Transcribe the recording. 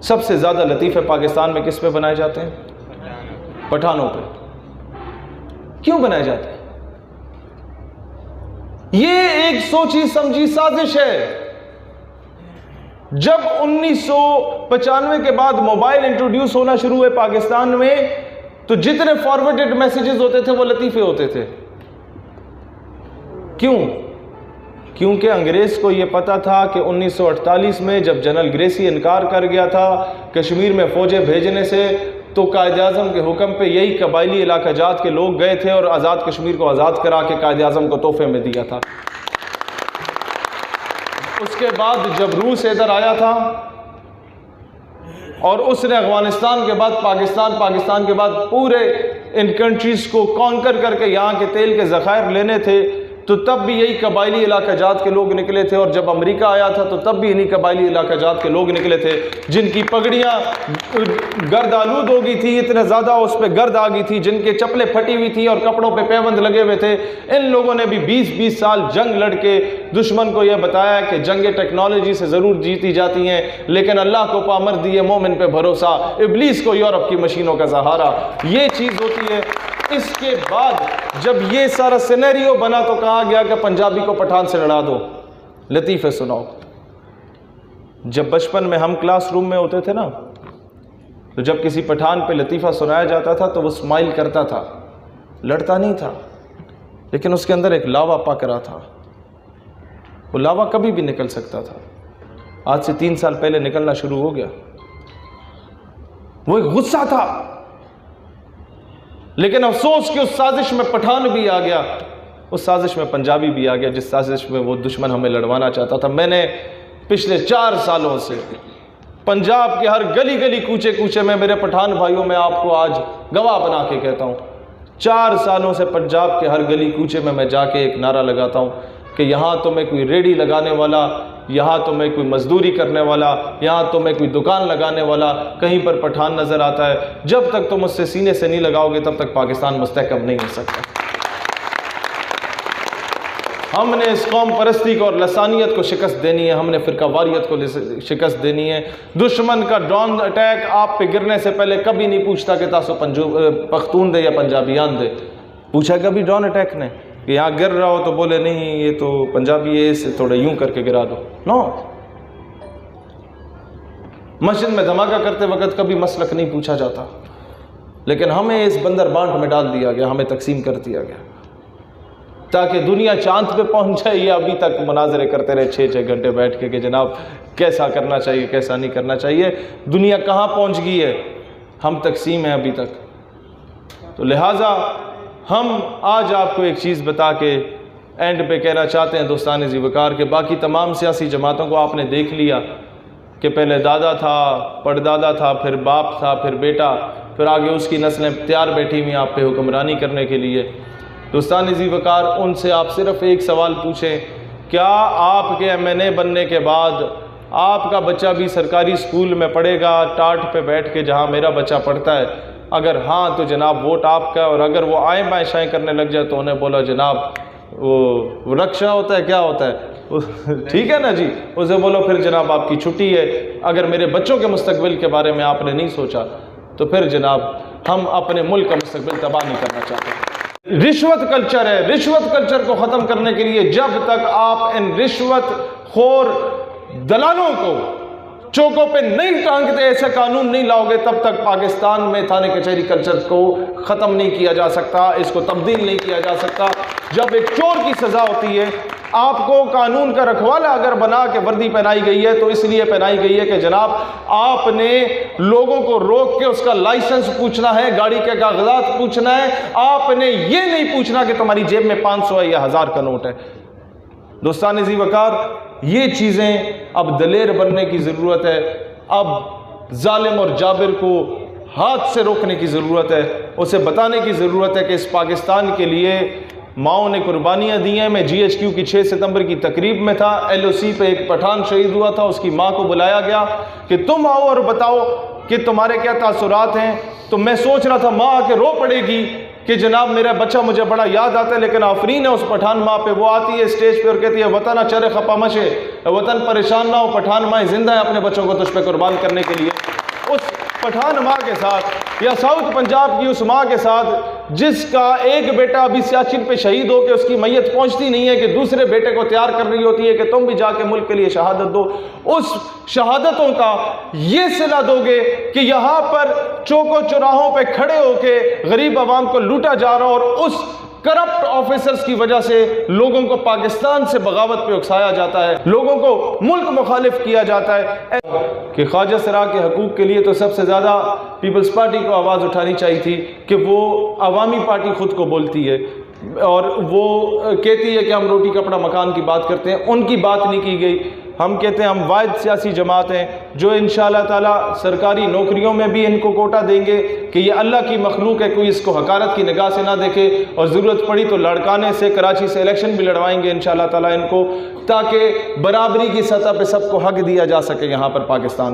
सबसे ज़्यादा लतीफ़े पाकिस्तान में किस पे बनाए जाते हैं? पठानों पे। क्यों बनाए जाते हैं? ये एक सोची समझी साजिश है। जब 1995 के बाद मोबाइल इंट्रोड्यूस होना शुरू हुए पाकिस्तान में, तो जितने फॉरवर्डेड मैसेजेस होते थे वो लतीफ़े होते थे। क्यों? क्योंकि अंग्रेज को यह पता था कि 1948 में जब जनरल ग्रेसी इनकार कर गया था कश्मीर में फौजें भेजने से, तो कायद आज़म के हुक्म पे यही कबायली इलाका जात के लोग गए थे और आज़ाद कश्मीर को आज़ाद करा के कायद आज़म को तोहफे में दिया था। उसके बाद जब रूस इधर आया था और उसने अफगानिस्तान के बाद पाकिस्तान के बाद पूरे इन कंट्रीज को कॉन्कर करके यहाँ के तेल के ज़खायर लेने थे, तो तब भी यही कबायली इलाका जात के लोग निकले थे। और जब अमेरिका आया था तो तब भी इन्हीं कबायली इलाका जात के लोग निकले थे, जिनकी पगड़ियाँ गर्द आलूद हो गई थी, इतने ज़्यादा उस पर गर्द आ गई थी, जिनके चप्पलें फटी हुई थी और कपड़ों पे पैबंद लगे हुए थे। इन लोगों ने भी 20-20 साल जंग लड़के दुश्मन को यह बताया कि जंगें टेक्नोलॉजी से ज़रूर जीती जाती हैं, लेकिन अल्लाह को पामर दिए, मोमिन पे भरोसा, इब्लीस को यूरोप की मशीनों का सहारा। ये चीज़ होती है। इसके बाद जब ये सारा सिनेरियो बना तो कहा गया कि पंजाबी को पठान से लड़ा दो, लतीफ़े सुनाओ। जब बचपन में हम क्लासरूम में होते थे ना, तो जब किसी पठान पे लतीफ़ा सुनाया जाता था तो वो स्माइल करता था, लड़ता नहीं था, लेकिन उसके अंदर एक लावा पक रहा था। वो लावा कभी भी निकल सकता था। आज से 3 साल पहले निकलना शुरू हो गया। वो एक गुस्सा था, लेकिन अफसोस कि उस साजिश में पठान भी आ गया, उस साजिश में पंजाबी भी आ गया, जिस साजिश में वो दुश्मन हमें लड़वाना चाहता था। मैंने पिछले 4 सालों से पंजाब के हर गली गली कूचे कूचे में मेरे पठान भाइयों में आपको आज गवाह बना के कहता हूँ, 4 सालों से पंजाब के हर गली कूचे में मैं जाके एक नारा लगाता हूँ कि यहाँ तो मैं कोई रेडी लगाने वाला, यहाँ तो मैं कोई मजदूरी करने वाला, यहाँ तो मैं कोई दुकान लगाने वाला, कहीं पर पठान नज़र आता है। जब तक तुम उससे सीने से नहीं लगाओगे तब तक पाकिस्तान मुस्तहकम नहीं हो सकता। हमने इस कौम परस्ती को और लसानियत को शिकस्त देनी है, हमने फिरका वारियत को शिकस्त देनी है। दुश्मन का ड्रोन अटैक आप पे गिरने से पहले कभी नहीं पूछता कि तासो पख्तून दे या पंजाबियान दे। पूछा कभी ड्रोन अटैक ने कि यहाँ गिर रहा हो तो बोले नहीं ये तो पंजाबी है, इसे थोड़ा यूं करके गिरा दो? नो। मस्जिद में धमाका करते वक्त कभी मसलक नहीं पूछा जाता, लेकिन हमें इस बंदर बांट में डाल दिया गया, हमें तकसीम कर दिया गया ताकि दुनिया चांद पे पहुंच जाए। ये अभी तक मुनाजरे करते रहे 6-6 घंटे बैठ के कि जनाब कैसा करना चाहिए, कैसा नहीं करना चाहिए। दुनिया कहाँ पहुंच गई है, हम तकसीम हैं अभी तक। तो लिहाजा हम आज आपको एक चीज़ बता के एंड पे कहना चाहते हैं दोस्तान ज़ीवकार के बाकी तमाम सियासी जमातों को आपने देख लिया कि पहले दादा था, परदादा था, फिर बाप था, फिर बेटा, फिर आगे उसकी नस्लें तैयार बैठी हुई आप पे हुक्मरानी करने के लिए। दोस्तान ज़ीवकार, उनसे आप सिर्फ एक सवाल पूछें, क्या आपके MNA बनने के बाद आपका बच्चा भी सरकारी स्कूल में पढ़ेगा टाट पे बैठ के जहाँ मेरा बच्चा पढ़ता है? अगर हाँ तो जनाब वोट आपका, और अगर वो आए बाएँ शाएँ करने लग जाए तो उन्हें बोला जनाब वो रक्षा होता है, क्या होता है, ठीक है ना जी, उसे बोलो फिर जनाब आपकी छुट्टी है। अगर मेरे बच्चों के मुस्तकबिल के बारे में आपने नहीं सोचा तो फिर जनाब हम अपने मुल्क का मुस्तकबिल तबाह नहीं करना चाहते। रिश्वत कल्चर है, रिश्वत कल्चर को ख़त्म करने के लिए जब तक आप इन रिश्वत खोर दलालों को चौकों पे नहीं टांगते, ऐसे कानून नहीं लाओगे, तब तक पाकिस्तान में थाने कचहरी कल्चर को ख़त्म नहीं किया जा सकता, इसको तब्दील नहीं किया जा सकता। जब एक चोर की सज़ा होती है, आपको कानून का रखवाला अगर बना के वर्दी पहनाई गई है तो इसलिए पहनाई गई है कि जनाब आपने लोगों को रोक के उसका लाइसेंस पूछना है, गाड़ी के कागजात पूछना है, आपने ये नहीं पूछना कि तुम्हारी जेब में 500 या 1000 का नोट है। दोस्तान ज़ीवकार, ये चीज़ें अब दलेर बनने की ज़रूरत है। अब जालिम और जाबिर को हाथ से रोकने की ज़रूरत है, उसे बताने की ज़रूरत है कि इस पाकिस्तान के लिए माओ ने कुर्बानियाँ दी हैं। मैं GHQ की 6 सितंबर की तकरीब में था, LOC पे एक पठान शहीद हुआ था, उसकी माँ को बुलाया गया कि तुम आओ और बताओ कि तुम्हारे क्या तासुरात हैं। तो मैं सोच रहा था माँ आके रो पड़ेगी कि जनाब मेरा बच्चा मुझे बड़ा याद आता है, लेकिन आफरीन है उस पठान माँ पे, वो आती है स्टेज पे और कहती है वतन अचर खपामश है, वतन परेशान ना हो, पठान माँ जिंदा है अपने बच्चों को तुझ पे कुर्बान करने के लिए। उस पठान माँ के साथ या साउथ पंजाब की उस माँ के साथ जिसका एक बेटा अभी सियाचिन पे शहीद हो के उसकी मैयत पहुंचती नहीं है कि दूसरे बेटे को तैयार कर रही होती है कि तुम भी जाके मुल्क के लिए शहादत दो, उस शहादतों का ये सिला दोगे कि यहाँ पर चौकों चौराहों पे खड़े होके गरीब आवाम को लूटा जा रहा और उस करप्ट ऑफिसर्स की वजह से लोगों को पाकिस्तान से बगावत पे उकसाया जाता है, लोगों को मुल्क मुखालिफ किया जाता है कि ख्वाजा सरा के हकूक़ के लिए तो सबसे ज़्यादा पीपल्स पार्टी को आवाज़ उठानी चाहिए थी कि वो अवामी पार्टी खुद को बोलती है और वो कहती है कि हम रोटी कपड़ा मकान की बात करते हैं, उनकी बात नहीं की गई। हम कहते हैं हम वाहिद सियासी जमात हैं जो इंशाअल्लाह ताला सरकारी नौकरियों में भी इनको कोटा देंगे कि ये अल्लाह की मखलूक है, कोई इसको हकारत की निगाह से ना देखे और ज़रूरत पड़ी तो लड़काने से कराची से इलेक्शन भी लड़वाएंगे इंशाअल्लाह ताला इनको, ताकि बराबरी की सतह पे सबको हक दिया जा सके यहाँ पर पाकिस्तान।